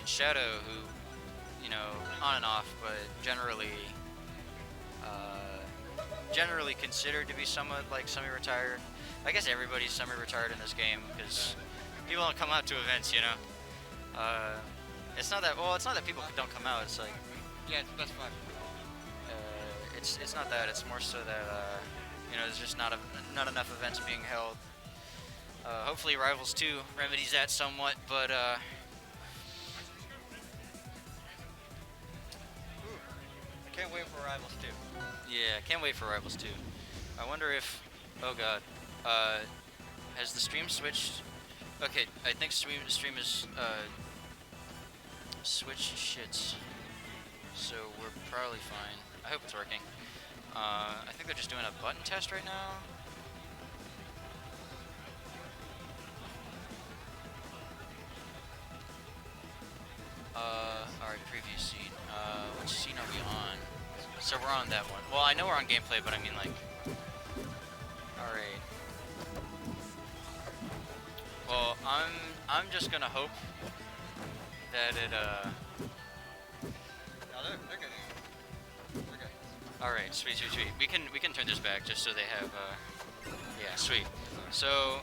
Shadow, who, you know, on and off, but generally considered to be somewhat like semi-retired. I guess everybody's semi-retired in this game because people don't come out to events, you know. It's not that people don't come out. It's like Yeah, it's best 5. it's not that. It's more so that you know, there's just not enough events being held. Hopefully, Rivals 2 remedies that somewhat, but I can't wait for Rivals 2. yeah, can't wait for Rivals 2. I wonder if, oh god, has the stream switched? Okay, I think stream is switched shits, so we're probably fine. I hope it's working. I think they're just doing a button test right now. Alright, preview scene. Which scene are we on? So we're on that one. Well, I know we're on gameplay, but I mean like... Alright. Well, I'm just gonna hope that it, No, they're good. They're good. Alright, sweet. We can turn this back just so they have, yeah, sweet. So,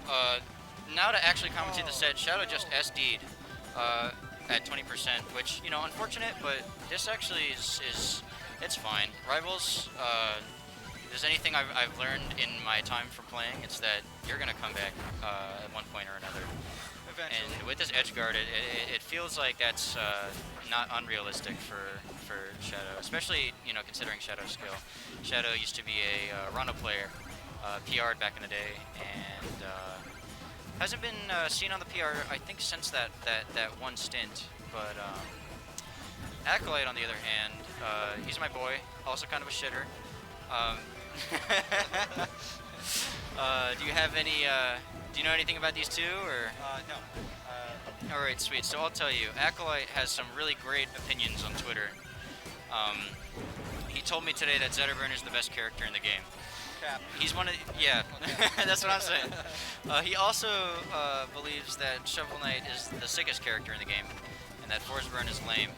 now to actually commentate the set, Shadow just SD'd, at 20%, which, you know, unfortunate, but this actually is it's fine. Rivals, if there's anything I've learned in my time from playing, it's that you're gonna come back, at one point or another. Eventually. And with this edge guard, it feels like that's not unrealistic for Shadow, especially, you know, considering Shadow's skill. Shadow used to be a Rana player, PR'd back in the day, and hasn't been seen on the PR, I think, since that one stint. But Acolyte, on the other hand, he's my boy, also kind of a shitter. Do you have any? Do you know anything about these two, or? No. All right, sweet. So I'll tell you, Acolyte has some really great opinions on Twitter. He told me today that Zetterburn is the best character in the game. Cap. He's one of, yeah, that's what I'm saying. He also believes that Shovel Knight is the sickest character in the game, and that Forsburn is lame.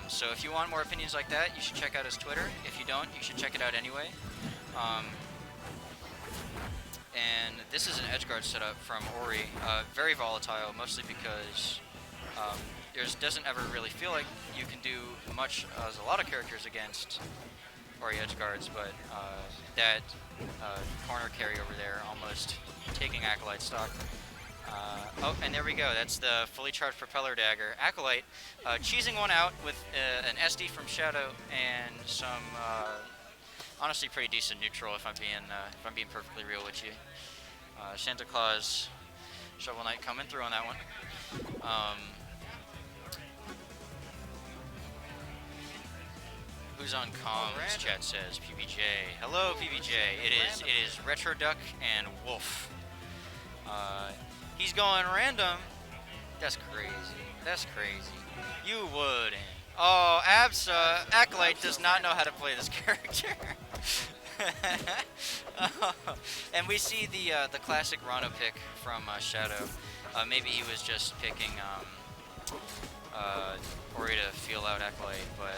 So if you want more opinions like that, you should check out his Twitter. If you don't, you should check it out anyway. And this is an edgeguard setup from Ori, very volatile, mostly because there doesn't ever really feel like you can do much as a lot of characters against Ori edgeguards, but that corner carry over there almost taking Acolyte stock. Oh, and there we go. That's the fully charged propeller dagger. Acolyte cheesing one out with an SD from Shadow and some honestly pretty decent neutral, if I'm being perfectly real with you. Santa Claus, Shovel Knight coming through on that one. Who's on comms? Chat says PBJ. Hello, PBJ. It is Retro Duck and Wolf. He's going random. That's crazy. That's crazy. You wouldn't. Oh, Acolyte does not know how to play this character. And we see the classic Rano pick from Shadow. Maybe he was just picking Ori to feel out Acolyte, but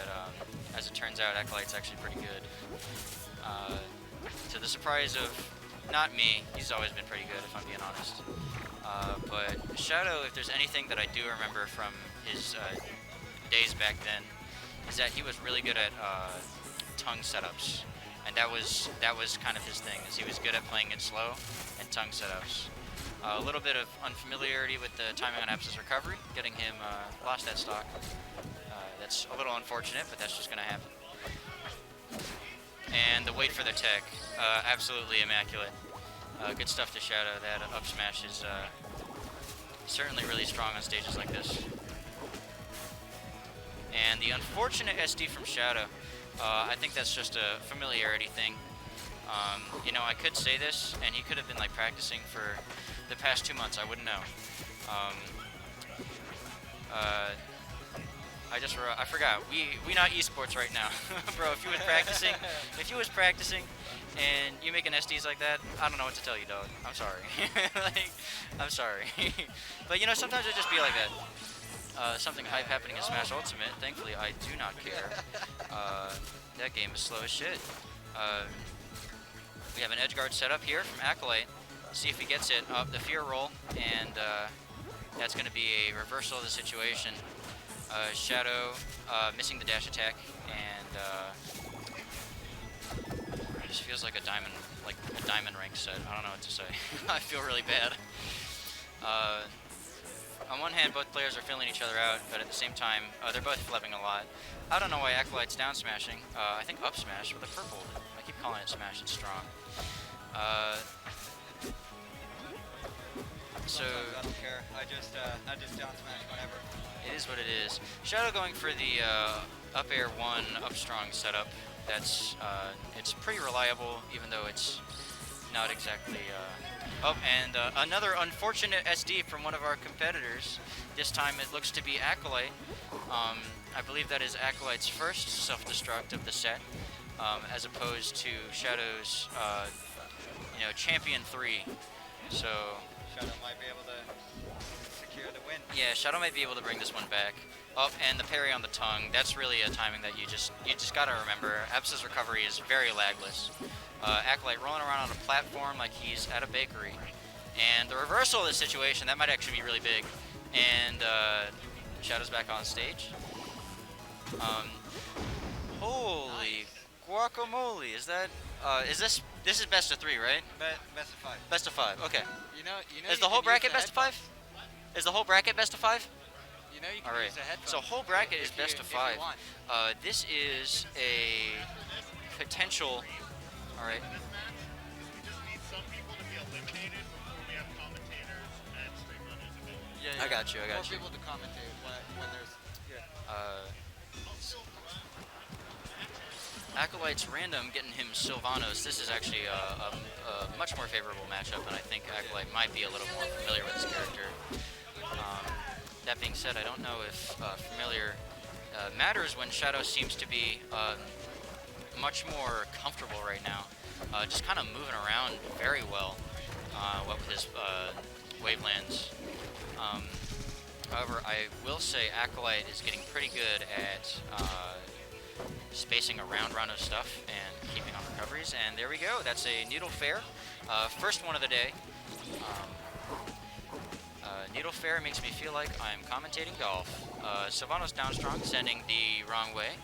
as it turns out, Acolyte's actually pretty good. To the surprise of not me, he's always been pretty good, if I'm being honest. But Shadow, if there's anything that I do remember from his days back then, is that he was really good at tongue setups, and that was kind of his thing. Is he was good at playing it slow and tongue setups. A little bit of unfamiliarity with the timing on Abs's recovery, getting him lost that stock. That's a little unfortunate, but that's just going to happen. And the wait for the tech, absolutely immaculate. Good stuff to Shadow. That up smash is certainly really strong on stages like this. And the unfortunate SD from Shadow, I think that's just a familiarity thing. You know, I could say this, and he could have been like practicing for the past 2 months. I wouldn't know. I forgot. We not esports right now, bro. If you was practicing, and you making SDs like that, I don't know what to tell you, dog. I'm sorry. Like, I'm sorry. But you know, sometimes it just be like that. something hype happening in Smash Ultimate. Thankfully, I do not care. That game is slow as shit. We have an edge guard set up here from Acolyte. See if he gets it. Up the fear roll, and that's going to be a reversal of the situation. Shadow missing the dash attack, and it just feels like a diamond rank set. I don't know what to say. I feel really bad. On one hand, both players are filling each other out, but at the same time, they're both flubbing a lot. I don't know why Acolyte's down smashing. I think up smash with a purple. I keep calling it smash, it's strong. So I don't care. I just down smash whenever. it is what it is. Shadow going for the up air 1 up strong setup. That's it's pretty reliable, even though it's not exactly. Oh, and another unfortunate SD from one of our competitors. This time it looks to be Acolyte. I believe that is Acolyte's first self-destruct of the set, as opposed to Shadow's, Champion 3. So Shadow might be able to secure the win. yeah, Shadow might be able to bring this one back. Oh, and the parry on the tongue. That's really a timing that you just gotta remember. Epsa's recovery is very lagless. Acolyte rolling around on a platform like he's at a bakery. And the reversal of the situation, that might actually be really big. And Shadow's back on stage. Holy guacamole! Is that? This is best of 3, right? Best of 5. Best of 5. Okay. You know. Is the whole bracket best of 5? Is the whole bracket best of 5? You know you can All right. use the headphones. So whole bracket is if best you- of if you 5. want. This is a potential. All right. We just need some people to be eliminated before we have commentators and stream runners available. Yeah, I got you. I got More you. people to commentate when there's. Yeah. Acolyte's random getting him Sylvanos. This is actually a much more favorable matchup, and I think Acolyte might be a little more familiar with this character. That being said, I don't know if familiar matters when Shadow seems to be much more comfortable right now. Just kind of moving around very well, what with his wavelands. However, I will say Acolyte is getting pretty good at spacing around Rano's stuff and keeping on recoveries. And there we go. That's a Needle Fair. First one of the day. Needle Fair makes me feel like I'm commentating golf. Sylvanos down strong, sending the wrong way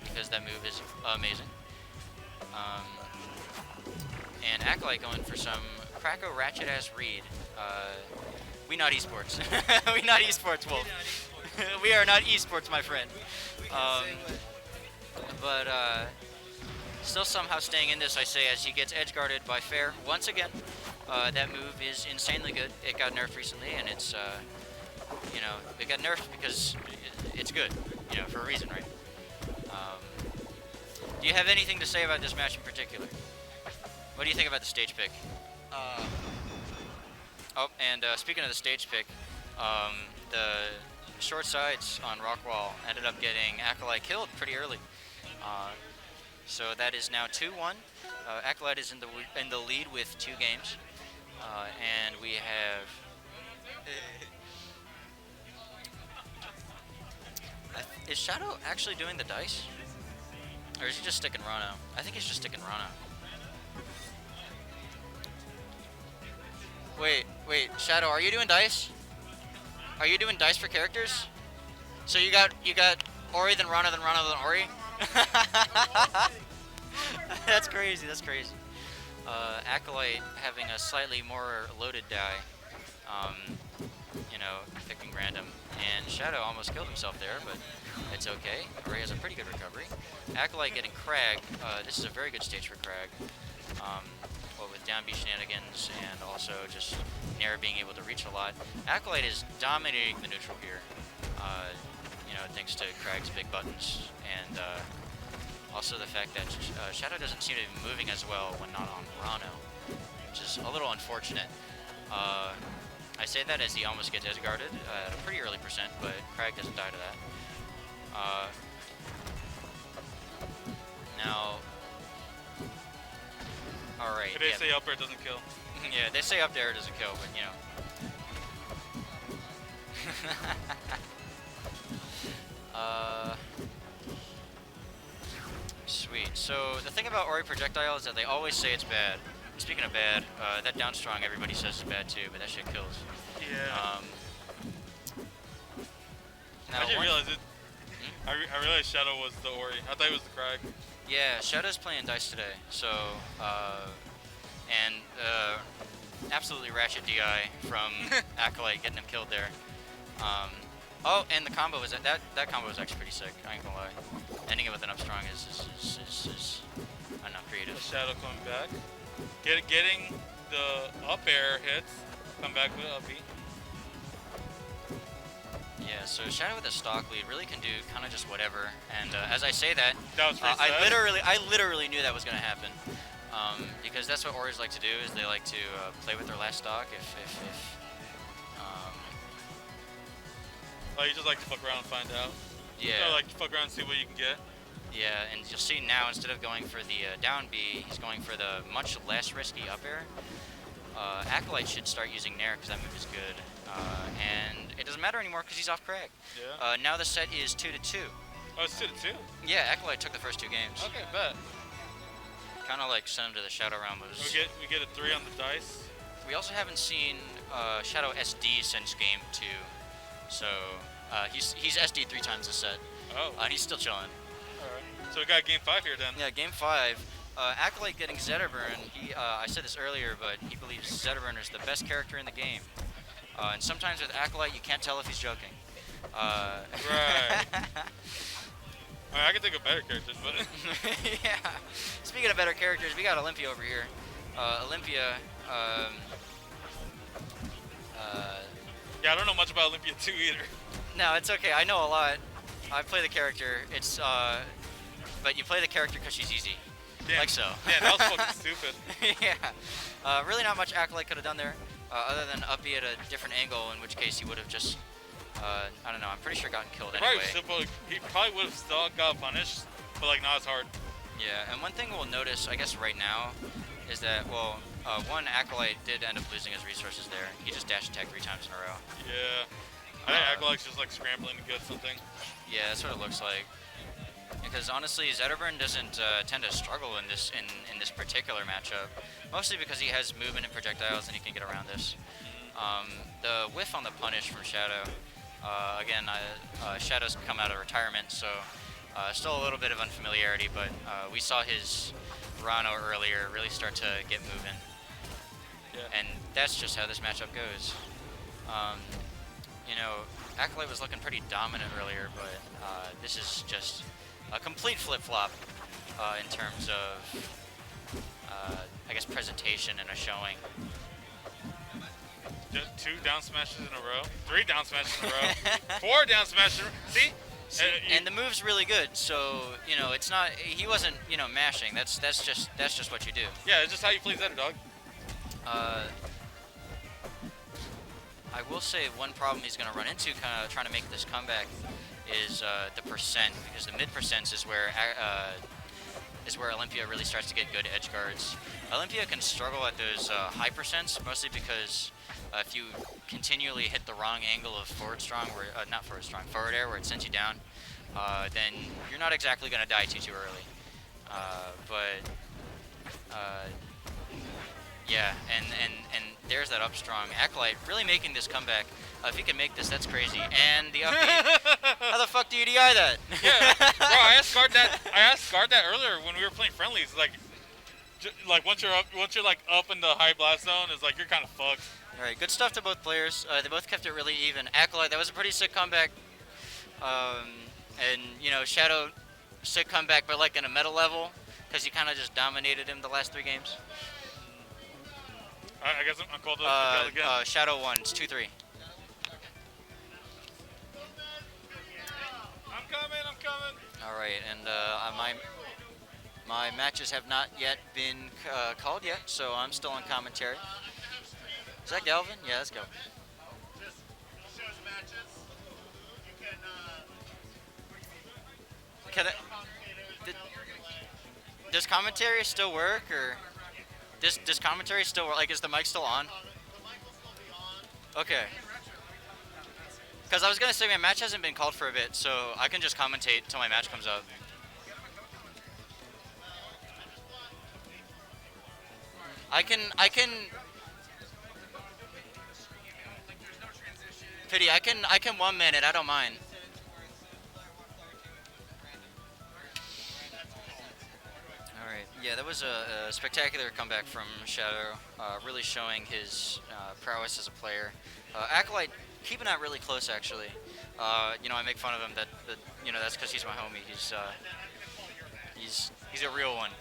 because that move is amazing. And Acolyte going for some Krakow ratchet ass read. We not esports. We not esports, Wolf. We are not esports, my friend. But still somehow staying in this, I say, as he gets edge guarded by Fair once again. That move is insanely good. It got nerfed recently, and it's, it got nerfed because it's good, for a reason, right? Do you have anything to say about this match in particular? What do you think about the stage pick? Oh, and speaking of the stage pick, the short sides on Rockwall ended up getting Acolyte killed pretty early. So that is now 2-1. Acolyte is in the lead with 2 games. And we have... is Shadow actually doing the dice? Or is he just sticking Rano? I think he's just sticking Rano. Wait, Shadow, are you doing dice? Are you doing dice for characters? So you got Ori, then Rana, then Ori? That's crazy, that's crazy. Acolyte having a slightly more loaded die, picking random. And Shadow almost killed himself there, but it's okay. Ori has a pretty good recovery. Acolyte getting Crag. This is a very good stage for Crag. With down B shenanigans and also just Nair being able to reach a lot. Acolyte is dominating the neutral here, thanks to Crag's big buttons, and also the fact that Shadow doesn't seem to be moving as well when not on Rano, which is a little unfortunate. I say that as he almost gets edge guarded at a pretty early percent, but Crag doesn't die to that. Now, alright. They say up air doesn't kill. Yeah, they say up there doesn't kill, but Sweet. So the thing about Ori projectile is that they always say it's bad. Speaking of bad, that down strong everybody says is bad too, but that shit kills. Yeah. Now I didn't one- realize it. I realized Shadow was the Ori. I thought he was the Crag. Yeah, Shadow's playing dice today, so and absolutely ratchet DI from Acolyte getting him killed there. Oh, and the combo was that combo was actually pretty sick. I ain't gonna lie. Ending it with an up strong is I don't know, creative. Shadow coming back. Getting the up air hits. Come back with up B. Yeah, so Shadow with a stock lead really can do kind of just whatever. And as I say that, That was pretty I sad. literally knew that was gonna happen. Because that's what Oris like to do, is they like to play with their last stock. Oh, you just like to fuck around and find out. Yeah. You like to fuck around and see what you can get. Yeah, and you'll see now, instead of going for the down B, he's going for the much less risky up air. Acolyte should start using Nair because that move is good. And it doesn't matter anymore because he's off Crag. Yeah. Now the set is 2-2. Oh, it's 2-2? Yeah, Acolyte took the first 2 games. Okay, bet. Kind of like sent him to the Shadow round. Was We get a 3 on the dice. we also haven't seen Shadow SD since game 2. So he's SD 3 times this set. Oh. And he's still chilling. Alright. So we got game 5 here then. Yeah, game 5. Acolyte getting Zetterburn. I said this earlier, but he believes Zetterburn is the best character in the game. And sometimes with Acolyte, you can't tell if he's joking. Right. I mean, I can think of better characters, but Yeah. Speaking of better characters, we got Olympia over here. Olympia. yeah, I don't know much about Olympia 2 either. No, it's okay. I know a lot. I play the character. It's but you play the character because she's easy. Damn. Like so. Yeah, that was fucking stupid. Yeah. Really not much Acolyte could have done there, other than up B at a different angle, in which case he would have just, I don't know, I'm pretty sure gotten killed anyway. He probably would have still got punished, but like not as hard. Yeah, and one thing we'll notice, I guess right now, is that, well, one, Acolyte did end up losing his resources there. He just dash attacked 3 times in a row. Yeah. I think Acolyte's just like scrambling to get something. Yeah, that's what it looks like. Because honestly, Zetterburn doesn't tend to struggle in this particular matchup, mostly because he has movement and projectiles and he can get around this. The whiff on the punish from Shadow, again, Shadow's come out of retirement, so still a little bit of unfamiliarity, but we saw his Rano earlier really start to get moving. Yeah. And that's just how this matchup goes. You know, Acolyte was looking pretty dominant earlier, but this is just a complete flip-flop in terms of, I guess, presentation and a showing. Just 2 down smashes in a row, 3 down smashes in a row, 4 down smashes. See? And the move's really good, so you know it's not. He wasn't, you know, mashing. That's just what you do. Yeah, it's just how you play Zetter, dog. I will say one problem he's going to run into, kind of trying to make this comeback, is the percent, because the mid percents is where Olympia really starts to get good edge guards. Olympia can struggle at those high percents, mostly because if you continually hit the wrong angle of forward strong, where not forward strong, forward air, where it sends you down, then you're not exactly going to die too early. Yeah, and there's that up strong. Acolyte really making this comeback. If he can make this, that's crazy. And the up B. How the fuck do you DI that? Yeah, bro, I asked Guard that earlier when we were playing friendlies. Like once you're like up in the high blast zone, it's like you're kind of fucked. All right, good stuff to both players. They both kept it really even. Acolyte, that was a pretty sick comeback. And you know, Shadow, sick comeback, but like in a meta level, because you kind of just dominated him the last 3 games. I guess I'm called up again. Shadow won. It's 2-3. I'm coming. All right, and my matches have not yet been called yet, so I'm still on commentary. Is that Galvin? Yeah, that's Galvin. Just shows matches. You can Does commentary still work, or does commentary still work? Like, is the mic still on? the mic will still be on. Okay. Because I was gonna say my match hasn't been called for a bit, so I can just commentate till my match comes up. I can. Pity. I can 1 minute. I don't mind. All right. Yeah, that was a spectacular comeback from Shadow. Really showing his prowess as a player. Acolyte keeping that really close, actually. You know, I make fun of him that you know that's because he's my homie. He's a real one.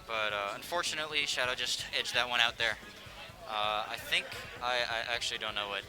But unfortunately, Shadow just edged that one out there. I think I actually don't know what